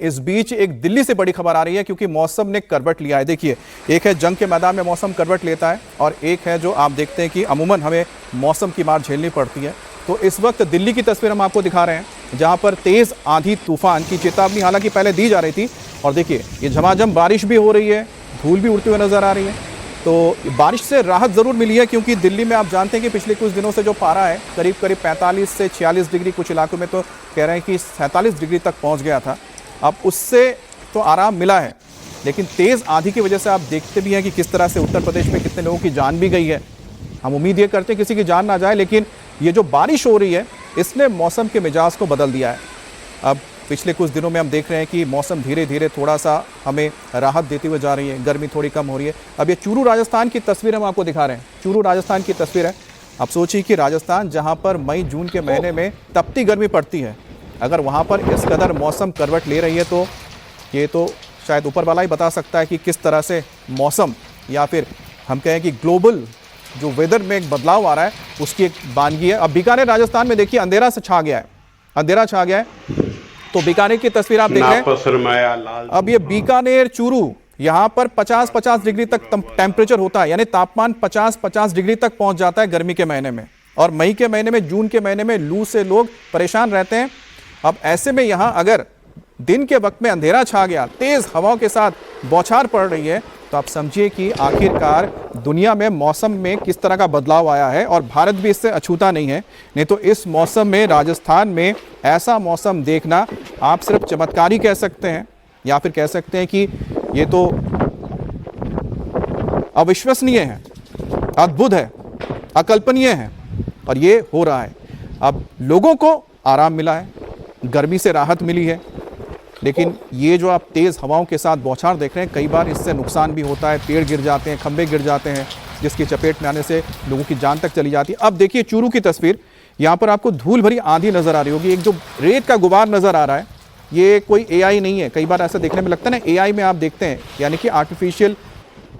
इस बीच एक दिल्ली से बड़ी खबर आ रही है क्योंकि मौसम ने करवट लिया है। देखिए, एक है जंग के मैदान में मौसम करवट लेता है और एक है जो आप देखते हैं कि अमूमन हमें मौसम की मार झेलनी पड़ती है। तो इस वक्त दिल्ली की तस्वीर हम आपको दिखा रहे हैं जहां पर तेज़ आंधी तूफान की चेतावनी हालांकि पहले दी जा रही थी और देखिए ये झमाझम बारिश भी हो रही है, धूल भी उड़ती हुई नजर आ रही है। तो बारिश से राहत ज़रूर मिली है क्योंकि दिल्ली में आप जानते हैं कि पिछले कुछ दिनों से जो पारा है करीब 45 से 46 डिग्री, कुछ इलाकों में तो कह रहे हैं कि 47 डिग्री तक पहुंच गया था। अब उससे तो आराम मिला है, लेकिन तेज़ आंधी की वजह से आप देखते भी हैं कि किस तरह से उत्तर प्रदेश में कितने लोगों की जान भी गई है। हम उम्मीद ये करते हैं किसी की जान ना जाए, लेकिन ये जो बारिश हो रही है इसने मौसम के मिजाज को बदल दिया है। अब पिछले कुछ दिनों में हम देख रहे हैं कि मौसम धीरे धीरे थोड़ा सा हमें राहत देती हुई जा रही है, गर्मी थोड़ी कम हो रही है। अब ये चूरू राजस्थान की तस्वीर हम आपको दिखा रहे हैं, चूरू राजस्थान की तस्वीर है। अब सोचिए कि राजस्थान जहां पर मई जून के महीने में तपती गर्मी पड़ती है, अगर वहां पर इस कदर मौसम करवट ले रही है तो ये तो शायद ऊपर वाला ही बता सकता है कि किस तरह से मौसम या फिर हम कहें कि ग्लोबल जो वेदर में एक बदलाव आ रहा है उसकी एक बानगी है। अब बीकानेर राजस्थान में देखिए अंधेरा से छा गया है, अंधेरा छा गया है। तो बीकानेर की तस्वीर आप देख रहे हैं। अब ये बीकानेर चूरू यहाँ पर 50-50 डिग्री तक टेम्परेचर होता है, यानी तापमान 50-50 डिग्री तक पहुंच जाता है गर्मी के महीने में। और मई के महीने में, जून के महीने में लू से लोग परेशान रहते हैं। अब ऐसे में यहाँ अगर दिन के वक्त में अंधेरा छा गया, तेज हवाओं के साथ बौछार पड़ रही है, तो आप समझिए कि आखिरकार दुनिया में मौसम में किस तरह का बदलाव आया है और भारत भी इससे अछूता नहीं है। नहीं तो इस मौसम में, राजस्थान में ऐसा मौसम देखना आप सिर्फ चमत्कार ही कह सकते हैं या फिर कह सकते हैं कि ये तो अविश्वसनीय है, अद्भुत है, अकल्पनीय है और ये हो रहा है। अब लोगों को आराम मिला है, गर्मी से राहत मिली है, लेकिन ये जो आप तेज़ हवाओं के साथ बौछार देख रहे हैं, कई बार इससे नुकसान भी होता है, पेड़ गिर जाते हैं, खंभे गिर जाते हैं, जिसकी चपेट में आने से लोगों की जान तक चली जाती है। अब देखिए चूरू की तस्वीर, यहाँ पर आपको धूल भरी आंधी नज़र आ रही होगी, एक जो रेत का गुबार नज़र आ रहा है, ये कोई एआई नहीं है। कई बार ऐसा देखने में लगता है ना, एआई में आप देखते हैं यानी कि आर्टिफिशियल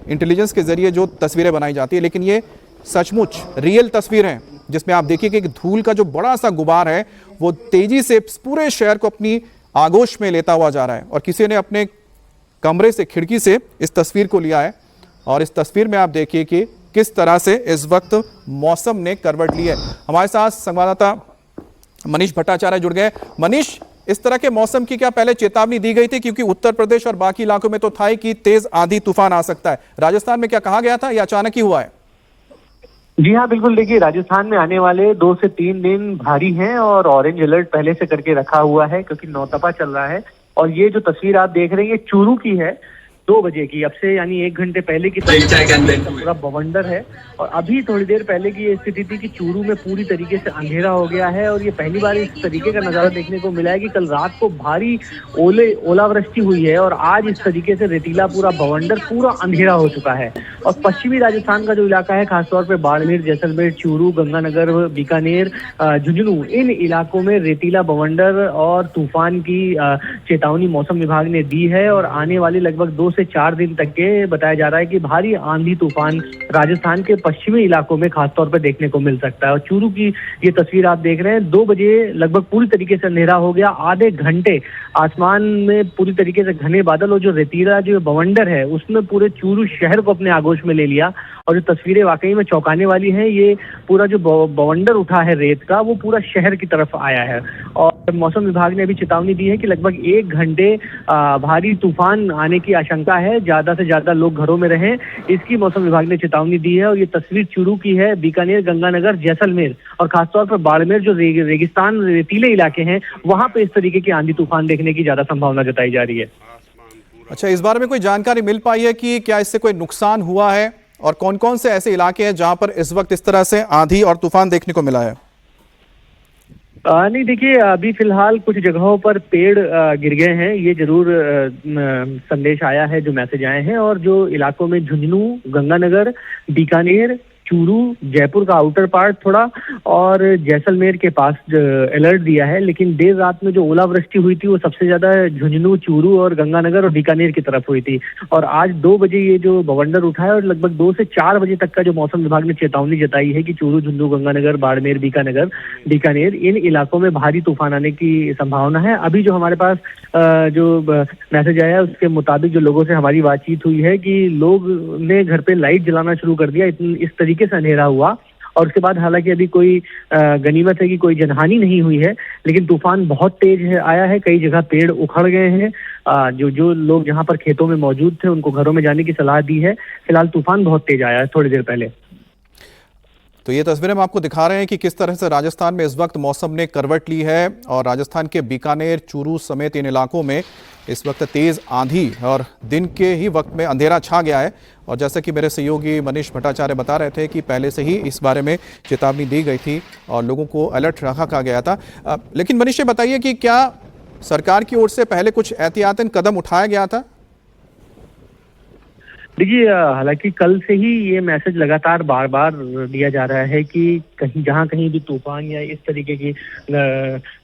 इंटेलिजेंस के ज़रिए जो तस्वीरें बनाई जाती है, लेकिन ये सचमुच रियल तस्वीर हैं जिसमें आप देखिए कि धूल का जो बड़ा सा गुबार है वो तेज़ी से पूरे शहर को अपनी आगोश में लेता हुआ जा रहा है। और किसी ने अपने कमरे से, खिड़की से इस तस्वीर को लिया है और इस तस्वीर में आप देखिए कि किस तरह से इस वक्त मौसम ने करवट ली है। हमारे साथ संवाददाता मनीष भट्टाचार्य जुड़ गए। मनीष, इस तरह के मौसम की क्या पहले चेतावनी दी गई थी? क्योंकि उत्तर प्रदेश और बाकी इलाकों में तो था ही कि तेज आंधी तूफान आ सकता है। राजस्थान में क्या कहा गया था या अचानक ही हुआ है? जी हाँ, बिल्कुल। देखिए, राजस्थान में आने वाले 2 से 3 दिन भारी हैं और ऑरेंज अलर्ट पहले से करके रखा हुआ है क्योंकि नौतपा चल रहा है। और ये जो तस्वीर आप देख रहे हैं ये चूरू की है, 2 बजे की, अब से यानी 1 घंटे पहले की पूरा बवंडर है। और अभी थोड़ी देर पहले की ये स्थिति थी कि चूरू में पूरी तरीके से अंधेरा हो गया है और ये पहली बार इस तरीके का नजारा देखने को मिला है कि कल रात को भारी ओलावृष्टि हुई है और आज इस तरीके से रेतीला पूरा बवंडर पूरा अंधेरा हो चुका है। और पश्चिमी राजस्थान का जो इलाका है, खासतौर पर बाड़मेर, जैसलमेर, चूरू, गंगानगर, बीकानेर, झुंझुनू, इन इलाकों में रेतीला बवंडर और तूफान की चेतावनी मौसम विभाग ने दी है। और आने वाले लगभग 2 से 4 दिन तक के बताया जा रहा है कि भारी आंधी तूफान राजस्थान के पश्चिमी इलाकों में खासतौर पर देखने को मिल सकता है। और चूरू की ये तस्वीर आप देख रहे हैं, 2 बजे लगभग पूरी तरीके से अंधेरा हो गया। आधे घंटे आसमान में पूरी तरीके से घने बादल और जो रेतीला जो बवंडर है उसने पूरे चूरू शहर को अपने आगोश में ले लिया। और जो तस्वीरें वाकई में चौंकाने वाली हैं, ये पूरा जो बवंडर उठा है रेत का, वो पूरा शहर की तरफ आया है। और मौसम विभाग ने अभी चेतावनी दी है कि लगभग 1 घंटे भारी तूफान आने की आशंका है, ज्यादा से ज्यादा लोग घरों में रहें, इसकी मौसम विभाग ने चेतावनी दी है। और ये तस्वीर चूरू की है, बीकानेर, गंगानगर, जैसलमेर और खासतौर पर बाड़मेर जो रेगिस्तान, रेतीले इलाके हैं, वहां पे इस तरीके के आंधी तूफान देखने की ज्यादा संभावना जताई जा रही है। अच्छा, इस बारे में कोई जानकारी मिल पाई है कि क्या इससे कोई नुकसान हुआ है और कौन कौन से ऐसे इलाके हैं जहां पर इस वक्त इस तरह से आंधी और तूफान देखने को मिला है? नहीं, देखिए, अभी फिलहाल कुछ जगहों पर पेड़ गिर गए हैं, ये जरूर संदेश आया है, जो मैसेज आए हैं। और जो इलाकों में झुंझुनू, गंगानगर, बीकानेर, चूरू, जयपुर का आउटर पार्ट थोड़ा और जैसलमेर के पास अलर्ट दिया है। लेकिन देर रात में जो ओलावृष्टि हुई थी वो सबसे ज्यादा झुंझुनू, चूरू और गंगानगर और बीकानेर की तरफ हुई थी। और आज 2 बजे ये जो बवंडर उठा है और लगभग 2 से 4 बजे तक का जो मौसम विभाग ने चेतावनी जताई है कि चूरू, झुंझुनू, गंगानगर, बाड़मेर, बीकानेर इन इलाकों में भारी तूफान आने की संभावना है। अभी जो हमारे पास जो मैसेज आया उसके मुताबिक जो लोगों से हमारी बातचीत हुई है कि लोग ने घर पे लाइट जलाना शुरू कर दिया, इस तरीके से अंधेरा हुआ। और उसके बाद हालांकि अभी कोई गनीमत है कि कोई जनहानि नहीं हुई है, लेकिन तूफान बहुत तेज आया है। कई जगह पेड़ उखड़ गए हैं। जो लोग जहां पर खेतों में मौजूद थे उनको घरों में जाने की सलाह दी है। फिलहाल तूफान बहुत तेज आया है थोड़ी देर पहले। तो ये तस्वीरें हम आपको दिखा रहे हैं कि किस तरह से राजस्थान में इस वक्त मौसम ने करवट ली है और राजस्थान के बीकानेर, चूरू समेत इन इलाकों में इस वक्त तेज़ आंधी और दिन के ही वक्त में अंधेरा छा गया है। और जैसे कि मेरे सहयोगी मनीष भट्टाचार्य बता रहे थे कि पहले से ही इस बारे में चेतावनी दी गई थी और लोगों को अलर्ट रखा गया था। लेकिन मनीष ये बताइए कि क्या सरकार की ओर से पहले कुछ एहतियातन कदम उठाया गया था? देखिए, हालांकि कल से ही ये मैसेज लगातार बार बार दिया जा रहा है कि जहां कहीं भी तूफान या इस तरीके की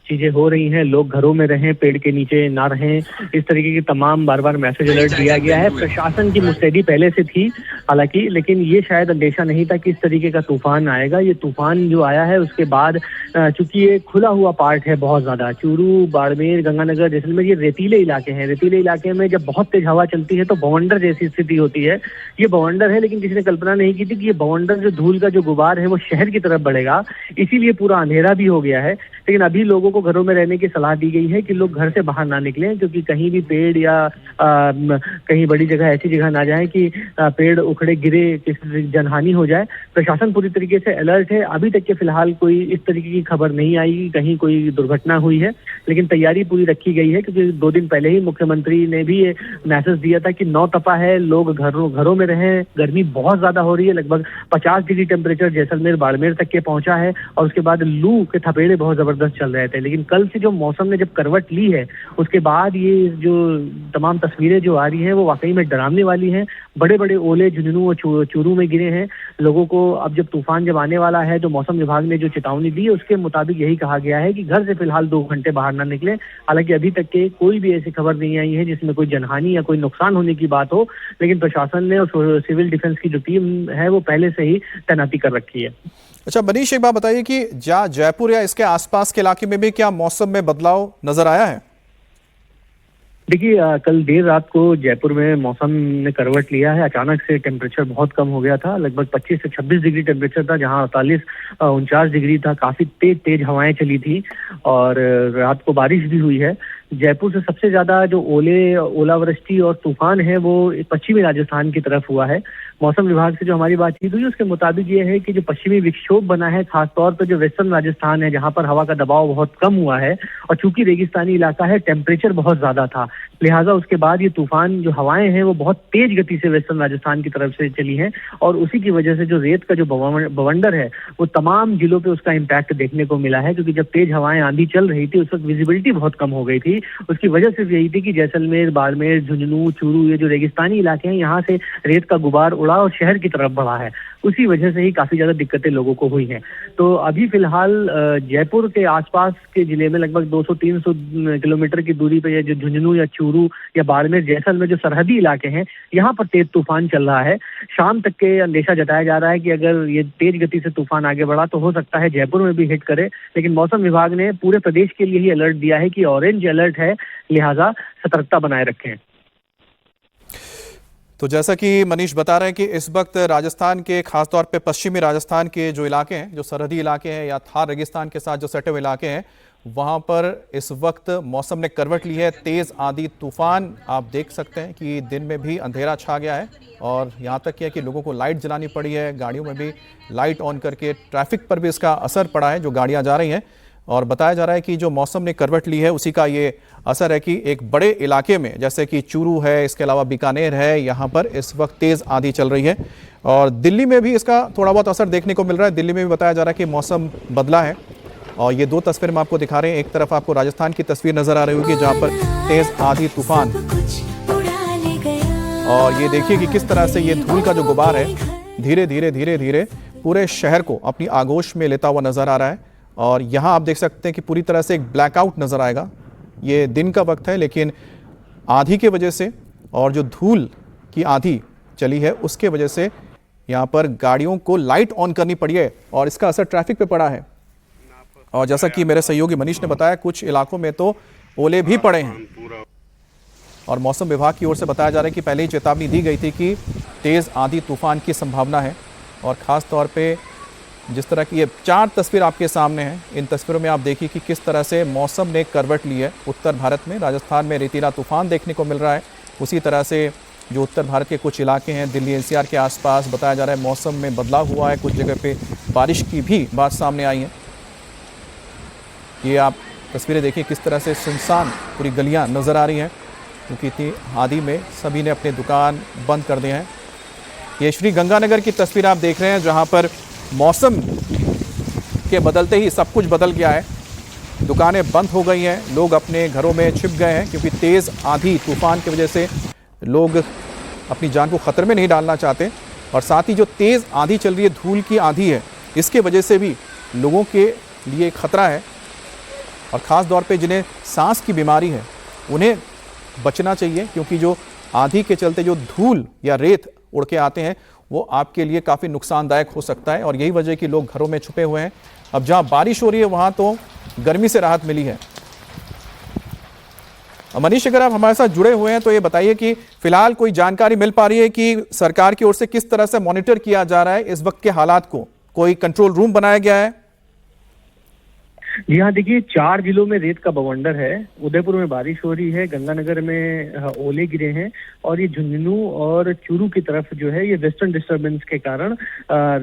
चीजें हो रही हैं, लोग घरों में रहें, पेड़ के नीचे ना रहें। इस तरीके की तमाम बार बार मैसेज अलर्ट दिया गया है। प्रशासन की मुस्तैदी पहले से थी हालांकि, लेकिन ये शायद अंदेशा नहीं था कि इस तरीके का तूफान आएगा। ये तूफान जो आया है उसके बाद चूंकि ये खुला हुआ पार्ट है बहुत ज्यादा, चूरू, बाड़मेर, गंगानगर, जैसलमेर ये रेतीले इलाके हैं। रेतीले इलाके में जब बहुत तेज हवा चलती है तो बवंडर जैसी स्थिति होती है। ये बवंडर है, लेकिन किसी ने कल्पना नहीं की थी कि ये बवंडर जो धूल का जो गुबार है वो शहर की तरफ बढ़ेगा, इसीलिए पूरा अंधेरा भी हो गया है। लेकिन अभी लोगों को घरों में रहने की सलाह दी गई है कि लोग घर से बाहर ना निकलें, क्योंकि कहीं भी पेड़ या कहीं बड़ी जगह ऐसी जगह ना जाए कि पेड़ उखड़े गिरे, किसी जनहानि हो जाए। प्रशासन पूरी तरीके से अलर्ट है। अभी तक के फिलहाल कोई इस तरीके की खबर नहीं आई कि कहीं कोई दुर्घटना हुई है, लेकिन तैयारी पूरी रखी गई है। क्योंकि 2 दिन पहले ही मुख्यमंत्री ने भी ये मैसेज दिया था कि नौतपा है, लोग घरों में रहें। गर्मी बहुत ज्यादा हो रही है, लगभग 50 डिग्री टेम्परेचर जैसलमेर, बाड़मेर तक के पहुंचा है। और उसके बाद लू के थपेड़े बहुत जबरदस्त चल रहे थे। लेकिन कल से जो मौसम ने जब करवट ली है उसके बाद ये जो तमाम तस्वीरें जो आ रही हैं वो वाकई में डरावने वाली हैं। बड़े बड़े ओले झुंझुनू और चूरू में गिरे हैं। लोगों को अब जब तूफान जब आने वाला है, तो मौसम विभाग ने जो चेतावनी दी है उसके मुताबिक यही कहा गया है कि घर से फिलहाल 2 घंटे बाहर ना निकले। हालांकि अभी तक के कोई भी ऐसी खबर नहीं आई है जिसमें कोई जनहानि या कोई नुकसान होने की बात हो, लेकिन प्रशासन ने और सिविल डिफेंस की जो टीम है वो पहले से ही तैनाती कर रखी है। अच्छा मनीष, एक बात बताइए कि जयपुर या इसके आसपास के इलाके में भी क्या मौसम में बदलाव नजर आया है? देखिए, कल देर रात को जयपुर में मौसम ने करवट लिया है। अचानक से टेम्परेचर बहुत कम हो गया था, लगभग 25 से 26 डिग्री टेम्परेचर था, जहां 48-49 डिग्री था। काफी तेज हवाएं चली थी और रात को बारिश भी हुई है। जयपुर से सबसे ज्यादा जो ओलावृष्टि और तूफान है वो पश्चिमी राजस्थान की तरफ हुआ है। मौसम विभाग से जो हमारी बातचीत हुई उसके मुताबिक ये है कि जो पश्चिमी विक्षोभ बना है, खासतौर पर जो वेस्टर्न राजस्थान है जहां पर हवा का दबाव बहुत कम हुआ है और चूंकि रेगिस्तानी इलाका है, टेम्परेचर बहुत ज्यादा था, लिहाजा उसके बाद ये तूफान जो हवाएं हैं वो बहुत तेज गति से वेस्टर्न राजस्थान की तरफ से चली हैं और उसी की वजह से जो रेत का जो बवंडर है वो तमाम जिलों पे उसका इम्पैक्ट देखने को मिला है। क्योंकि जब तेज हवाएं आंधी चल रही थी उस वक्त विजिबिलिटी बहुत कम हो गई थी। उसकी वजह सिर्फ यही थी कि जैसलमेर, बाड़मेर, झुंझुनू, चूरू ये जो रेगिस्तानी इलाके हैं यहाँ से रेत का गुबार उड़ा और शहर की तरफ बढ़ा है। उसी वजह से ही काफी ज्यादा दिक्कतें लोगों को हुई हैं। तो अभी फिलहाल जयपुर के आसपास के जिले में लगभग 200-300 किलोमीटर की दूरी पे जो झुंझुनू या चूरू या बाड़मेर, जैसलमेर जो सरहदी इलाके हैं यहाँ पर तेज तूफान चल रहा है। शाम तक के अंदेशा जताया जा रहा है कि अगर ये तेज गति से तूफान आगे बढ़ा तो हो सकता है जयपुर में भी हिट करे। लेकिन मौसम विभाग ने पूरे प्रदेश के लिए ही अलर्ट दिया है कि ऑरेंज अलर्ट है, लिहाजा सतर्कता बनाए रखें। तो जैसा कि मनीष बता रहे हैं कि इस वक्त राजस्थान के खासतौर पे पश्चिमी राजस्थान के जो इलाके हैं, जो सरहदी इलाके हैं या थार रेगिस्तान के साथ जो सटे हुए इलाके हैं, वहां पर इस वक्त मौसम ने करवट ली है। तेज आंधी तूफान आप देख सकते हैं कि दिन में भी अंधेरा छा गया है और यहाँ तक कि लोगों को लाइट जलानी पड़ी है, गाड़ियों में भी लाइट ऑन करके। ट्रैफिक पर भी इसका असर पड़ा है, जो गाड़ियाँ जा रही हैं। और बताया जा रहा है कि जो मौसम ने करवट ली है उसी का ये असर है कि एक बड़े इलाके में जैसे कि चूरू है, इसके अलावा बीकानेर है, यहाँ पर इस वक्त तेज़ आंधी चल रही है। और दिल्ली में भी इसका थोड़ा बहुत असर देखने को मिल रहा है। दिल्ली में भी बताया जा रहा है कि मौसम बदला है। और ये 2 तस्वीर हम आपको दिखा रहे हैं। एक तरफ आपको राजस्थान की तस्वीर नजर आ रही होगी जहाँ पर तेज़ आंधी तूफान, और ये देखिए कि किस तरह से ये धूल का जो गुबार है धीरे धीरे पूरे शहर को अपनी आगोश में लेता हुआ नजर आ रहा है। और यहाँ आप देख सकते हैं कि पूरी तरह से एक ब्लैकआउट नजर आएगा। ये दिन का वक्त है, लेकिन आंधी की वजह से और जो धूल की आंधी चली है उसके वजह से यहाँ पर गाड़ियों को लाइट ऑन करनी पड़ी है और इसका असर ट्रैफिक पे पड़ा है। और जैसा कि मेरे सहयोगी मनीष ने बताया, कुछ इलाकों में तो ओले भी पड़े हैं। और मौसम विभाग की ओर से बताया जा रहा है कि पहले ही चेतावनी दी गई थी कि तेज़ आंधी तूफान की संभावना है। और ख़ास तौर पे जिस तरह की ये 4 तस्वीर आपके सामने हैं, इन तस्वीरों में आप देखिए कि किस तरह से मौसम ने करवट ली है। उत्तर भारत में राजस्थान में रेतीला तूफान देखने को मिल रहा है। उसी तरह से जो उत्तर भारत के कुछ इलाके हैं, दिल्ली एनसीआर के आसपास, बताया जा रहा है मौसम में बदलाव हुआ है। कुछ जगह पे बारिश की भी बात सामने आई है। ये आप तस्वीरें देखिए किस तरह से सुनसान पूरी गलियां नज़र आ रही हैं, क्योंकि इतनी आंधी में सभी ने अपने दुकान बंद कर दिए हैं। ये श्री गंगानगर की तस्वीर आप देख रहे हैं, जहां पर मौसम के बदलते ही सब कुछ बदल गया है। दुकानें बंद हो गई हैं, लोग अपने घरों में छिप गए हैं, क्योंकि तेज़ आंधी तूफान की वजह से लोग अपनी जान को ख़तरे में नहीं डालना चाहते। और साथ ही जो तेज़ आंधी चल रही है, धूल की आंधी है, इसके वजह से भी लोगों के लिए खतरा है। और ख़ास तौर पे जिन्हें सांस की बीमारी है उन्हें बचना चाहिए, क्योंकि जो आंधी के चलते जो धूल या रेत उड़ के आते हैं वो आपके लिए काफ़ी नुकसानदायक हो सकता है। और यही वजह कि लोग घरों में छुपे हुए हैं। अब जहाँ बारिश हो रही है वहाँ तो गर्मी से राहत मिली है। मनीष, अगर आप हमारे साथ जुड़े हुए हैं तो ये बताइए कि फिलहाल कोई जानकारी मिल पा रही है कि सरकार की ओर से किस तरह से मॉनिटर किया जा रहा है इस वक्त के हालात को? कोई कंट्रोल रूम बनाया गया है? जी हाँ, देखिए 4 जिलों में रेत का बवंडर है। उदयपुर में बारिश हो रही है, गंगानगर में ओले गिरे हैं, और ये झुंझुनू और चूरू की तरफ जो है ये वेस्टर्न डिस्टर्बेंस के कारण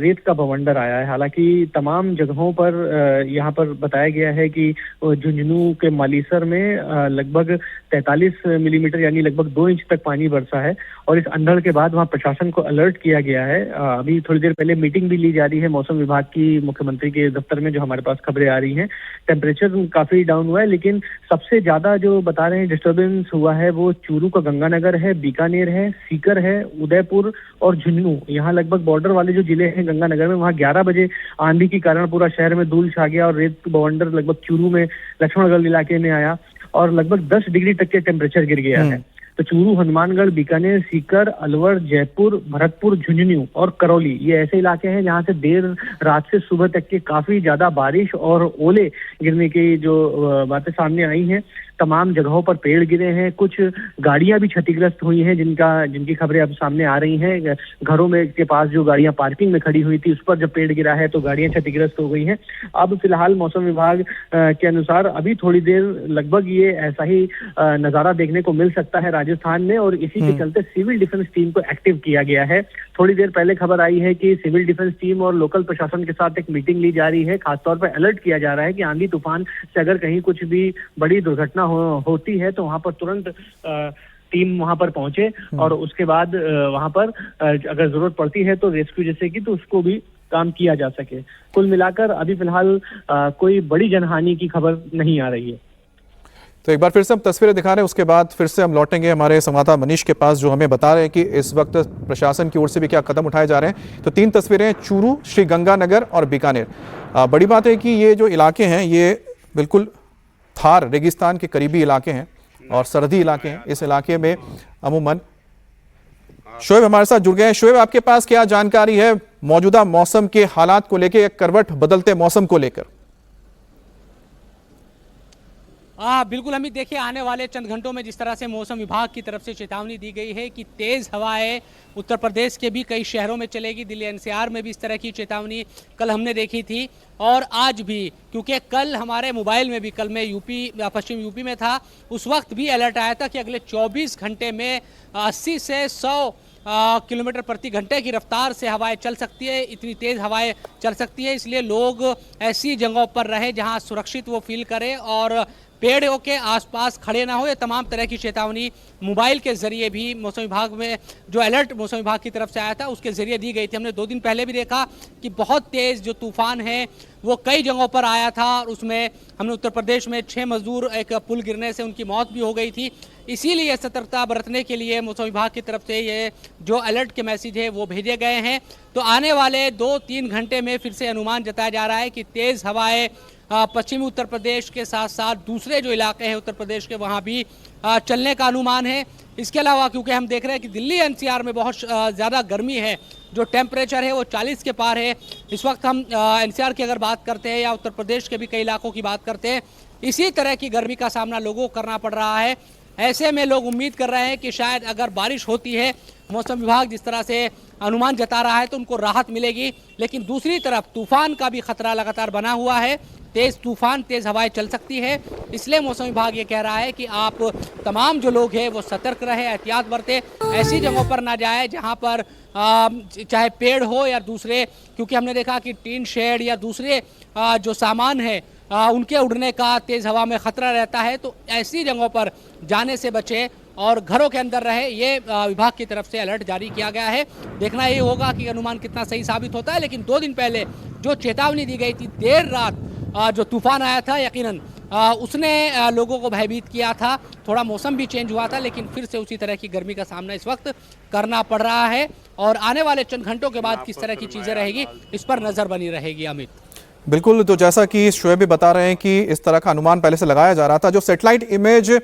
रेत का बवंडर आया है। हालांकि तमाम जगहों पर यहाँ पर बताया गया है कि झुंझुनू के मालीसर में लगभग 43 मिलीमीटर यानी लगभग 2 इंच तक पानी बरसा है। और इस अंधड़ के बाद वहाँ प्रशासन को अलर्ट किया गया है। अभी थोड़ी देर पहले मीटिंग भी ली जा रही है मौसम विभाग की, मुख्यमंत्री के दफ्तर में, जो हमारे पास खबरें आ रही हैं। टेम्परेचर काफी डाउन हुआ है, लेकिन सबसे ज्यादा जो बता रहे हैं डिस्टर्बेंस हुआ है वो चूरू का गंगानगर है, बीकानेर है, सीकर है, उदयपुर और झुंझुनू। यहाँ लगभग बॉर्डर वाले जो जिले हैं गंगानगर में, वहाँ 11 बजे आंधी के कारण पूरा शहर में धूल छा गया और रेत बवंडर लगभग चूरू में लक्ष्मणगढ़ इलाके में आया और लगभग 10 डिग्री तक के टेम्परेचर गिर गया है। तो चूरू, हनुमानगढ़, बीकानेर, सीकर, अलवर, जयपुर, भरतपुर, झुंझुनू और करौली, ये ऐसे इलाके हैं जहां से देर रात से सुबह तक के काफी ज्यादा बारिश और ओले गिरने की जो बातें सामने आई हैं। तमाम जगहों पर पेड़ गिरे हैं, कुछ गाड़ियां भी क्षतिग्रस्त हुई हैं जिनकी खबरें अब सामने आ रही हैं। घरों में के पास जो गाड़ियां पार्किंग में खड़ी हुई थी उस पर जब पेड़ गिरा है तो गाड़ियां क्षतिग्रस्त हो गई हैं। अब फिलहाल मौसम विभाग के अनुसार अभी थोड़ी देर लगभग ये ऐसा ही नजारा देखने को मिल सकता है राजस्थान में, और इसी के चलते सिविल डिफेंस टीम को एक्टिव किया गया है। थोड़ी देर पहले खबर आई है कि सिविल डिफेंस टीम और लोकल प्रशासन के साथ एक मीटिंग ली जा रही है। खासतौर पर अलर्ट किया जा रहा है कि आंधी तूफान से अगर कहीं कुछ भी बड़ी दुर्घटना होती है तो वहां पर तुरंत टीम वहां पर पहुंचे और उसके बाद वहां पर अगर जरूरत पड़ती है तो रेस्क्यू जैसे कि तो उसको भी काम किया जा सके। कुल मिलाकर अभी फिलहाल कोई बड़ी जनहानि की खबर नहीं आ रही है। तो एक बार फिर से हम तस्वीरें दिखा रहे हैं, उसके बाद फिर से हम लौटेंगे हमारे संवाददाता मनीष के पास, जो हमें बता रहे हैं कि इस वक्त प्रशासन की ओर से भी क्या कदम उठाए जा रहे हैं। तो 3 तस्वीरें, चूरू, श्री गंगानगर और बीकानेर। बड़ी बात है कि ये जो इलाके हैं ये बिल्कुल थार रेगिस्तान के करीबी इलाके हैं और सरहदी इलाके हैं। इस इलाके में अमूमन शोएब हमारे साथ जुड़ गए हैं। शोएब, आपके पास क्या जानकारी है मौजूदा मौसम के हालात को लेकर, करवट बदलते मौसम को लेकर? बिल्कुल हमें देखिए, आने वाले चंद घंटों में जिस तरह से मौसम विभाग की तरफ से चेतावनी दी गई है कि तेज़ हवाएं उत्तर प्रदेश के भी कई शहरों में चलेगी। दिल्ली एनसीआर में भी इस तरह की चेतावनी कल हमने देखी थी और आज भी, क्योंकि कल हमारे मोबाइल में भी, कल मैं पश्चिम यूपी में था, उस वक्त भी अलर्ट आया था कि अगले 24 घंटे में 80 से 100 किलोमीटर प्रति घंटे की रफ्तार से हवाएं चल सकती है। इतनी तेज़ हवाएं चल सकती है, इसलिए लोग ऐसी जगहों पर रहे जहां सुरक्षित वो फील करें और पेड़ों के आसपास खड़े ना हो, ये तमाम तरह की चेतावनी मोबाइल के जरिए भी मौसम विभाग में जो अलर्ट मौसम विभाग की तरफ से आया था उसके जरिए दी गई थी। हमने 2 दिन पहले भी देखा कि बहुत तेज़ जो तूफान है वो कई जगहों पर आया था और उसमें हमने उत्तर प्रदेश में 6 मजदूर एक पुल गिरने से उनकी मौत भी हो गई थी। इसीलिए सतर्कता बरतने के लिए मौसम विभाग की तरफ से ये जो अलर्ट के मैसेज है वो भेजे गए हैं। तो आने वाले 2-3 घंटे में फिर से अनुमान जताया जा रहा है कि तेज़ हवाएं पश्चिमी उत्तर प्रदेश के साथ साथ दूसरे जो इलाके हैं उत्तर प्रदेश के वहाँ भी चलने का अनुमान है। इसके अलावा क्योंकि हम देख रहे हैं कि दिल्ली एनसीआर में बहुत ज़्यादा गर्मी है, जो टेम्परेचर है वो 40 के पार है। इस वक्त हम एनसीआर की अगर बात करते हैं या उत्तर प्रदेश के भी कई इलाकों की बात करते हैं, इसी तरह की गर्मी का सामना लोगों को करना पड़ रहा है। ऐसे में लोग उम्मीद कर रहे हैं कि शायद अगर बारिश होती है, मौसम विभाग जिस तरह से अनुमान जता रहा है, तो उनको राहत मिलेगी। लेकिन दूसरी तरफ तूफान का भी खतरा लगातार बना हुआ है, तेज़ तूफान तेज़ हवाएं चल सकती है। इसलिए मौसम विभाग ये कह रहा है कि आप तमाम जो लोग हैं वो सतर्क रहे, एहतियात बरतें, ऐसी जगहों पर ना जाए जहां पर चाहे पेड़ हो या दूसरे, क्योंकि हमने देखा कि टीन शेड या दूसरे जो सामान है उनके उड़ने का तेज़ हवा में ख़तरा रहता है। तो ऐसी जगहों पर जाने से बचें और घरों के अंदर रहे, ये विभाग की तरफ से अलर्ट जारी किया गया है। देखना ये होगा कि अनुमान कितना सही साबित होता है। लेकिन 2 दिन पहले जो चेतावनी दी गई थी, देर रात जो तूफान आया था, यकीनन उसने लोगों को भयभीत किया था। थोड़ा मौसम भी चेंज हुआ था, लेकिन फिर से उसी तरह की गर्मी का सामना इस वक्त करना पड़ रहा है। और आने वाले चंद घंटों के बाद किस तरह की चीज़ें रहेगी, इस पर नज़र बनी रहेगी। अमित, बिल्कुल, तो जैसा कि शोएब भी बता रहे हैं कि इस तरह का अनुमान पहले से लगाया जा रहा था। जो सैटेलाइट इमेज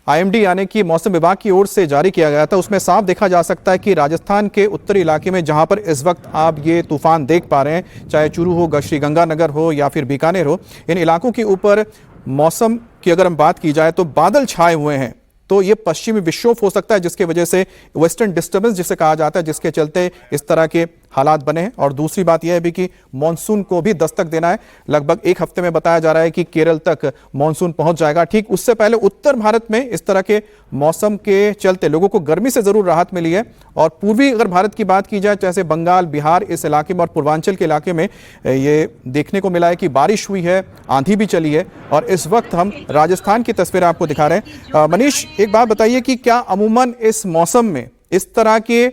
आईएमडी यानी कि मौसम विभाग की ओर से जारी किया गया था, उसमें साफ देखा जा सकता है कि राजस्थान के उत्तरी इलाके में जहां पर इस वक्त आप ये तूफान देख पा रहे हैं, चाहे चूरू हो, श्रीगंगानगर हो या फिर बीकानेर हो, इन इलाकों के ऊपर मौसम की अगर हम बात की जाए तो बादल छाए हुए हैं। तो ये पश्चिमी विक्षोभ हो सकता है, जिसकी वजह से वेस्टर्न डिस्टर्बेंस जिसे कहा जाता है, जिसके चलते इस तरह के हालात बने हैं। और दूसरी बात यह है भी कि मानसून को भी दस्तक देना है। लगभग 1 हफ्ते में बताया जा रहा है कि केरल तक मानसून पहुंच जाएगा। ठीक उससे पहले उत्तर भारत में इस तरह के मौसम के चलते लोगों को गर्मी से जरूर राहत मिली है। और पूर्वी अगर भारत की बात की जाए, जैसे बंगाल, बिहार, इस इलाके में और पूर्वांचल के इलाके में ये देखने को मिला है कि बारिश हुई है, आंधी भी चली है। और इस वक्त हम राजस्थान की तस्वीरें आपको दिखा रहे हैं। मनीष, एक बात बताइए कि क्या अमूमन इस मौसम में इस तरह के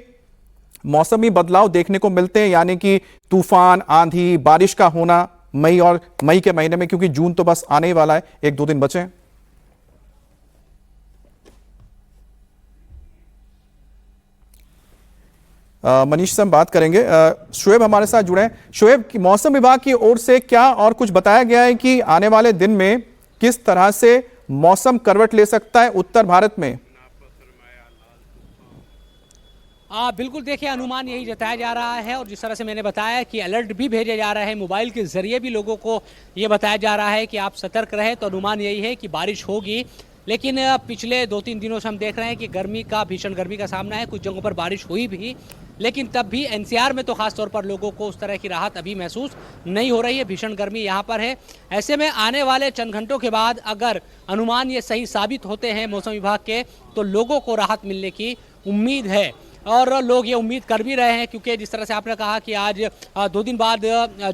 मौसमी बदलाव देखने को मिलते हैं, यानी कि तूफान, आंधी, बारिश का होना मई के महीने में, क्योंकि जून तो बस आने ही वाला है, 1-2 दिन बचे हैं? मनीष से हम बात करेंगे। शोएब हमारे साथ जुड़े हैं। शोएब, मौसम विभाग की ओर से क्या और कुछ बताया गया है कि आने वाले दिन में किस तरह से मौसम करवट ले सकता है उत्तर भारत में? बिल्कुल, देखिए अनुमान यही जताया जा रहा है और जिस तरह से मैंने बताया कि अलर्ट भी भेजे जा रहा है, मोबाइल के जरिए भी लोगों को ये बताया जा रहा है कि आप सतर्क रहें। तो अनुमान यही है कि बारिश होगी। लेकिन पिछले 2-3 दिनों से हम देख रहे हैं कि भीषण गर्मी का सामना है। कुछ जगहों पर बारिश हुई भी, लेकिन तब भी एनसीआर में तो खास तौर पर लोगों को उस तरह की राहत अभी महसूस नहीं हो रही है। भीषण गर्मी यहाँ पर है। ऐसे में आने वाले चंद घंटों के बाद अगर अनुमान ये सही साबित होते हैं मौसम विभाग के, तो लोगों को राहत मिलने की उम्मीद है। और लोग ये उम्मीद कर भी रहे हैं, क्योंकि जिस तरह से आपने कहा कि आज 2 दिन बाद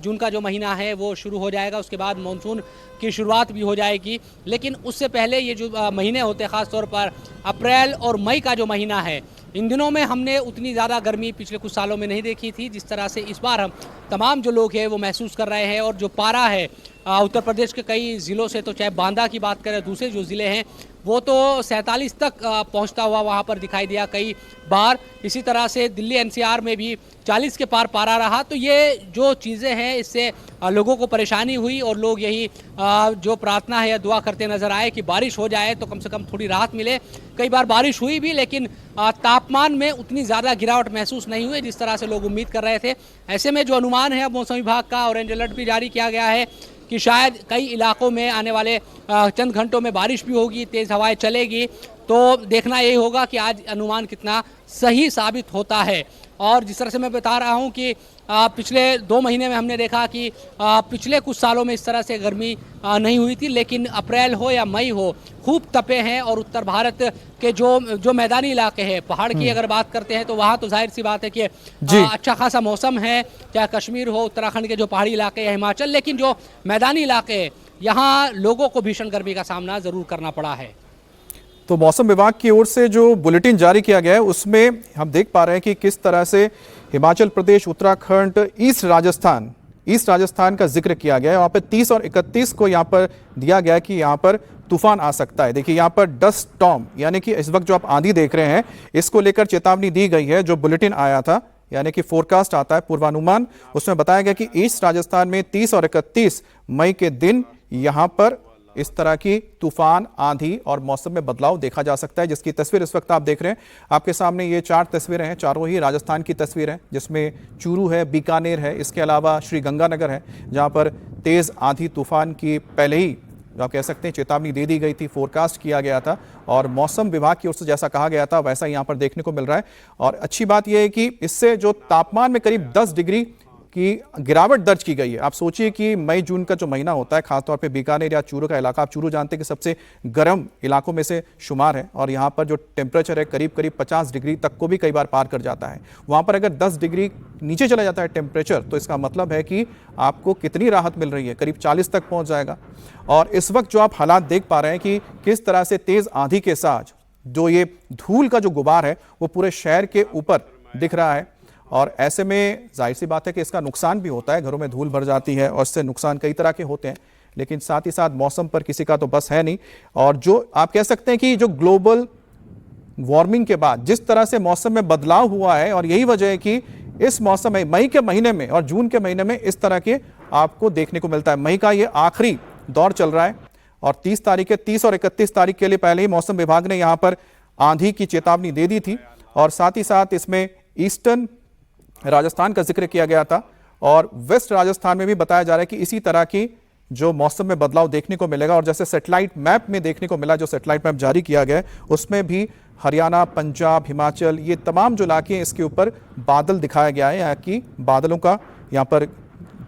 जून का जो महीना है वो शुरू हो जाएगा, उसके बाद मानसून की शुरुआत भी हो जाएगी। लेकिन उससे पहले ये जो महीने होते हैं, ख़ास तौर पर अप्रैल और मई का जो महीना है, इन दिनों में हमने उतनी ज़्यादा गर्मी पिछले कुछ सालों में नहीं देखी थी जिस तरह से इस बार हम तमाम जो लोग हैं वो महसूस कर रहे हैं। और जो पारा है उत्तर प्रदेश के कई ज़िलों से, तो चाहे बांदा की बात करें, दूसरे जो ज़िले हैं, वो तो 47 तक पहुंचता हुआ वहां पर दिखाई दिया कई बार। इसी तरह से दिल्ली एनसीआर में भी 40 के पार पारा रहा। तो ये जो चीज़ें हैं, इससे लोगों को परेशानी हुई और लोग यही जो प्रार्थना है या दुआ करते नजर आए कि बारिश हो जाए तो कम से कम थोड़ी राहत मिले। कई बार बारिश हुई भी, लेकिन तापमान में उतनी ज़्यादा गिरावट महसूस नहीं हुई जिस तरह से लोग उम्मीद कर रहे थे। ऐसे में जो अनुमान है मौसम विभाग का, ऑरेंज अलर्ट भी जारी किया गया है कि शायद कई इलाकों में आने वाले चंद घंटों में बारिश भी होगी, तेज़ हवाएं चलेगी। तो देखना यही होगा कि आज अनुमान कितना सही साबित होता है। और जिस तरह से मैं बता रहा हूं कि पिछले 2 महीने में हमने देखा कि पिछले कुछ सालों में इस तरह से गर्मी नहीं हुई थी, लेकिन अप्रैल हो या मई हो, खूब तपे हैं। और उत्तर भारत के जो मैदानी इलाके हैं, पहाड़ की अगर बात करते हैं, तो वहाँ तो जाहिर सी बात है कि अच्छा खासा मौसम है, चाहे कश्मीर हो, उत्तराखंड के जो पहाड़ी इलाके हैं, हिमाचल। लेकिन जो मैदानी इलाके हैं यहाँ लोगों को भीषण गर्मी का सामना जरूर करना पड़ा है। तो मौसम विभाग की ओर से जो बुलेटिन जारी किया गया है उसमें हम देख पा रहे हैं कि किस तरह से हिमाचल प्रदेश, उत्तराखंड, ईस्ट राजस्थान का जिक्र किया गया है। वहाँ पे 30 और 31 को यहाँ पर दिया गया है कि यहाँ पर तूफान आ सकता है। देखिए यहाँ पर डस्ट स्टॉर्म यानी कि इस वक्त जो आप आंधी देख रहे हैं इसको लेकर चेतावनी दी गई है। जो बुलेटिन आया था यानी कि फोरकास्ट आता है, पूर्वानुमान, उसमें बताया गया कि ईस्ट राजस्थान में 30 और 31 मई के दिन यहाँ पर इस तरह की तूफान, आंधी और मौसम में बदलाव देखा जा सकता है, जिसकी तस्वीर इस वक्त आप देख रहे हैं। आपके सामने ये 4 तस्वीरें हैं, चारों ही राजस्थान की तस्वीर हैं, जिसमें चूरू है, बीकानेर है, इसके अलावा श्री गंगानगर है, जहां पर तेज आंधी तूफान की पहले ही आप कह सकते हैं चेतावनी दे दी गई थी, फोरकास्ट किया गया था और मौसम विभाग की ओर से जैसा कहा गया था वैसा यहाँ पर देखने को मिल रहा है। और अच्छी बात यह है कि इससे जो तापमान में करीब 10 डिग्री की गिरावट दर्ज की गई है। आप सोचिए कि मई जून का जो महीना होता है, खासतौर पे बीकानेर या चूरू का इलाका, आप चूरू जानते हैं कि सबसे गर्म इलाकों में से शुमार है और यहाँ पर जो टेम्परेचर है करीब 50 डिग्री तक को भी कई बार पार कर जाता है। वहाँ पर अगर 10 डिग्री नीचे चला जाता है टेम्परेचर, तो इसका मतलब है कि आपको कितनी राहत मिल रही है, करीब 40 तक पहुँच जाएगा। और इस वक्त जो आप हालात देख पा रहे हैं कि किस तरह से तेज आंधी के साथ जो ये धूल का जो गुबार है वो पूरे शहर के ऊपर दिख रहा है। और ऐसे में जाहिर सी बात है कि इसका नुकसान भी होता है, घरों में धूल भर जाती है और इससे नुकसान कई तरह के होते हैं, लेकिन साथ ही साथ मौसम पर किसी का तो बस है नहीं। और जो आप कह सकते हैं कि जो ग्लोबल वार्मिंग के बाद जिस तरह से मौसम में बदलाव हुआ है, और यही वजह है कि इस मौसम में मई के महीने में और जून के महीने में इस तरह के आपको देखने को मिलता है। मई का ये आखिरी दौर चल रहा है और 30 और 31 तारीख के लिए पहले ही मौसम विभाग ने यहाँ पर आंधी की चेतावनी दे दी थी और साथ ही साथ इसमें ईस्टर्न राजस्थान का जिक्र किया गया था और वेस्ट राजस्थान में भी बताया जा रहा है कि इसी तरह की जो मौसम में बदलाव देखने को मिलेगा। और जैसे सैटेलाइट मैप में देखने को मिला, जो सैटेलाइट मैप जारी किया गया है उसमें भी हरियाणा, पंजाब, हिमाचल, ये तमाम जो इलाके हैं इसके ऊपर बादल दिखाया गया है, यहाँ की बादलों का यहाँ पर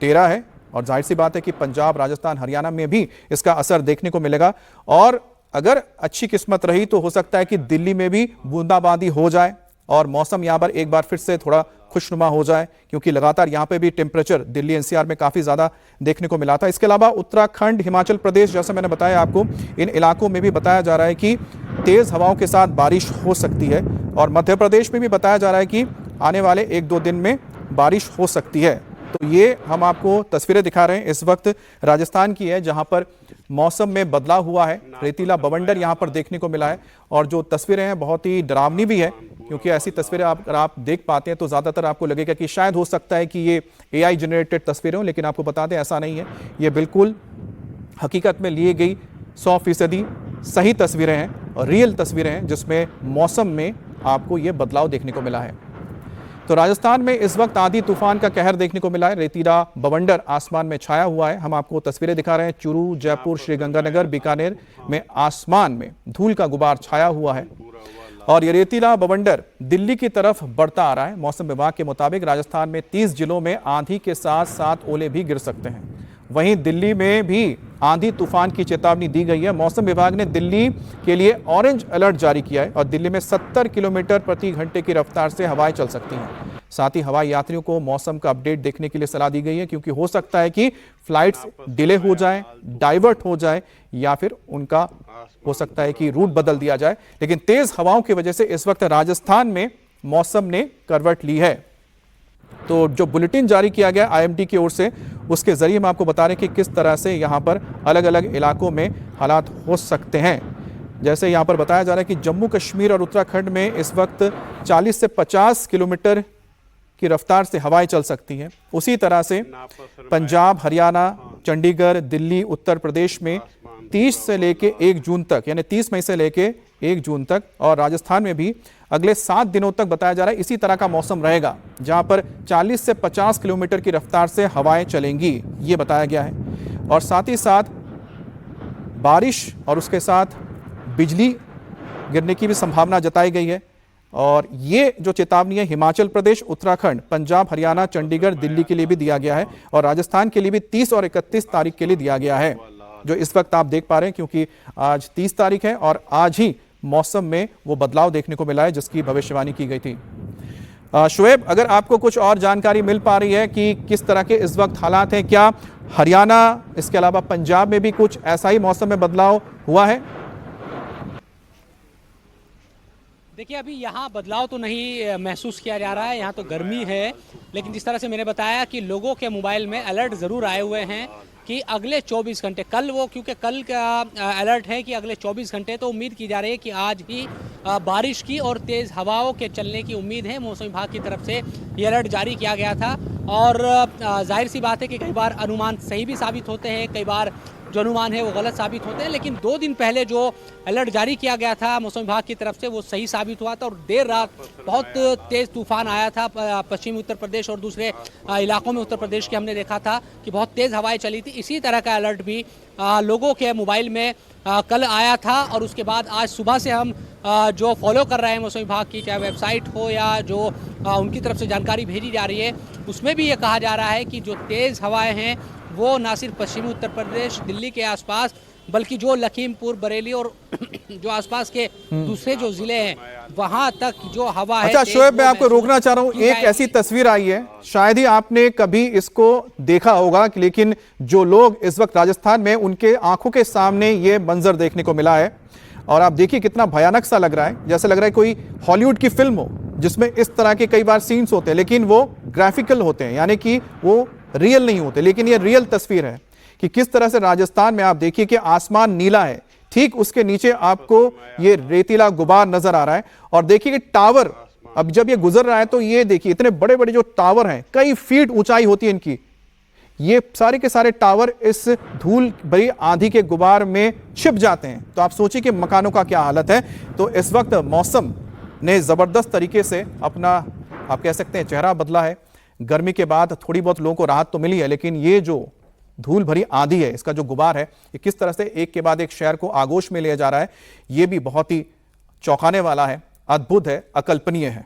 डेरा है। और जाहिर सी बात है कि पंजाब, राजस्थान, हरियाणा में भी इसका असर देखने को मिलेगा। और अगर अच्छी किस्मत रही तो हो सकता है कि दिल्ली में भी बूंदाबांदी हो जाए और मौसम यहाँ पर एक बार फिर से थोड़ा खुशनुमा हो जाए, क्योंकि लगातार यहाँ पे भी टेम्परेचर दिल्ली एनसीआर में काफ़ी ज़्यादा देखने को मिला था। इसके अलावा उत्तराखंड, हिमाचल प्रदेश, जैसा मैंने बताया आपको, इन इलाकों में भी बताया जा रहा है कि तेज़ हवाओं के साथ बारिश हो सकती है और मध्य प्रदेश में भी बताया जा रहा है कि आने वाले 1-2 दिन में बारिश हो सकती है। तो ये हम आपको तस्वीरें दिखा रहे हैं इस वक्त राजस्थान की है, जहां पर मौसम में बदलाव हुआ है। रेतीला बवंडर यहां पर देखने को मिला है और जो तस्वीरें हैं बहुत ही डरावनी भी है, क्योंकि ऐसी तस्वीरें अगर आप देख पाते हैं तो ज़्यादातर आपको लगेगा कि शायद हो सकता है कि ये AI जनरेटेड तस्वीरें हों, लेकिन आपको बता दें ऐसा नहीं है। ये बिल्कुल हकीकत में लिए गई 100% सही तस्वीरें हैं और रियल तस्वीरें हैं, जिसमें मौसम में आपको ये बदलाव देखने को मिला है। तो राजस्थान में इस वक्त आंधी तूफान का कहर देखने को मिला है। रेतीला बवंडर आसमान में छाया हुआ है। हम आपको तस्वीरें दिखा रहे हैं। चूरू, जयपुर, श्रीगंगानगर, बीकानेर में आसमान में धूल का गुबार छाया हुआ है और ये रेतीला बवंडर दिल्ली की तरफ बढ़ता आ रहा है। मौसम विभाग के मुताबिक राजस्थान में 30 जिलों में आंधी के साथ साथ ओले भी गिर सकते हैं। वहीं दिल्ली में भी आंधी तूफान की चेतावनी दी गई है। मौसम विभाग ने दिल्ली के लिए ऑरेंज अलर्ट जारी किया है और दिल्ली में 70 किलोमीटर प्रति घंटे की रफ्तार से हवाएं चल सकती हैं। साथ ही हवाई यात्रियों को मौसम का अपडेट देखने के लिए सलाह दी गई है, क्योंकि हो सकता है कि फ्लाइट्स डिले हो जाएं, डाइवर्ट हो जाए या फिर उनका हो सकता है कि रूट बदल दिया जाए। लेकिन तेज हवाओं की वजह से इस वक्त राजस्थान में मौसम ने करवट ली है। तो जो बुलेटिन जारी किया गया IMD की ओर से, उसके जरिए हम आपको बता रहे हैं कि किस तरह से यहाँ पर अलग अलग इलाकों में हालात हो सकते हैं। जैसे यहाँ पर बताया जा रहा है कि जम्मू कश्मीर और उत्तराखंड में इस वक्त 40 से 50 किलोमीटर की रफ्तार से हवाएं चल सकती हैं। उसी तरह से पंजाब, हरियाणा, चंडीगढ़, दिल्ली, उत्तर प्रदेश में 30 से लेके 1 जून तक, यानी 30 मई से लेके 1 जून तक, और राजस्थान में भी अगले 7 दिनों तक बताया जा रहा है इसी तरह का मौसम रहेगा, जहां पर 40 से 50 किलोमीटर की रफ्तार से हवाएं चलेंगी, ये बताया गया है। और साथ ही साथ बारिश और उसके साथ बिजली गिरने की भी संभावना जताई गई है। और ये जो चेतावनी है हिमाचल प्रदेश, उत्तराखंड, पंजाब, हरियाणा, चंडीगढ़, दिल्ली के लिए भी दिया गया है और राजस्थान के लिए भी 30 और 31 तारीख के लिए दिया गया है, जो इस वक्त आप देख पा रहे हैं, क्योंकि आज 30 तारीख है और आज ही मौसम में वो बदलाव देखने को मिला है जिसकी भविष्यवाणी की गई थी। शुएब, अगर आपको कुछ और जानकारी मिल पा रही है कि किस तरह के इस वक्त हालात हैं, क्या हरियाणा, इसके अलावा पंजाब में भी कुछ ऐसा ही मौसम में बदलाव हुआ है? देखिए, अभी यहाँ बदलाव तो नहीं महसूस किया जा रहा है, यहाँ तो गर्मी है। लेकिन जिस तरह से मैंने बताया कि लोगों के मोबाइल में अलर्ट ज़रूर आए हुए हैं कि अगले 24 घंटे, क्योंकि कल का अलर्ट है कि अगले 24 घंटे, तो उम्मीद की जा रही है कि आज ही बारिश की और तेज़ हवाओं के चलने की उम्मीद है। मौसम विभाग की तरफ से ये अलर्ट जारी किया गया था और जाहिर सी बात है कि कई बार अनुमान सही भी साबित होते हैं, कई बार जो अनुमान है वो गलत साबित होते हैं। लेकिन 2 दिन पहले जो अलर्ट जारी किया गया था मौसम विभाग की तरफ से, वो सही साबित हुआ था और देर रात बहुत तेज़ तूफान आया था पश्चिमी उत्तर प्रदेश और दूसरे इलाकों में उत्तर प्रदेश के हमने देखा था कि बहुत तेज़ हवाएं चली थी। इसी तरह का अलर्ट भी लोगों के मोबाइल में कल आया था और उसके बाद आज सुबह से हम जो फॉलो कर रहे हैं मौसम विभाग की, चाहे वेबसाइट हो या जो उनकी तरफ से जानकारी भेजी जा रही है, उसमें भी ये कहा जा रहा है कि जो तेज़ हवाएं हैं वो ना सिर्फ पश्चिमी उत्तर प्रदेश, दिल्ली के आसपास, बल्कि जो लखीमपुर, बरेली और जो आसपास के दूसरे जो जिले हैं वहां तक जो हवा है। अच्छा शोएब, मैं आपको रोकना चाह रहा हूं। एक ऐसी तस्वीर आई है, शायद ही आपने कभी इसको देखा होगा, लेकिन जो लोग इस वक्त राजस्थान में, उनके आंखों के सामने ये मंजर देखने को मिला है और आप देखिए कितना भयानक सा लग रहा है। जैसे लग रहा है कोई हॉलीवुड की फिल्म हो जिसमें इस तरह के कई बार सीन्स होते हैं, लेकिन वो ग्राफिकल होते हैं, यानी कि वो रियल नहीं होते। लेकिन ये रियल तस्वीर है कि किस तरह से राजस्थान में आप देखिए कि आसमान नीला है, ठीक उसके नीचे आपको ये रेतीला गुबार नजर आ रहा है और देखिए कि टावर, अब जब ये गुजर रहा है तो ये देखिए इतने बड़े बड़े जो टावर हैं, कई फीट ऊंचाई होती है इनकी, ये सारे के सारे टावर इस धूल भरी आंधी के गुबार में छिप जाते हैं। तो आप सोचिए कि मकानों का क्या हालत है। तो इस वक्त मौसम ने जबरदस्त तरीके से अपना, आप कह सकते हैं, चेहरा बदला है। गर्मी के बाद थोड़ी बहुत लोगों को राहत तो मिली है, लेकिन ये जो धूल भरी आंधी है, इसका जो गुबार है, ये किस तरह से एक के बाद एक शहर को आगोश में ले जा रहा है, ये भी बहुत ही चौंकाने वाला है, अद्भुत है, अकल्पनीय है।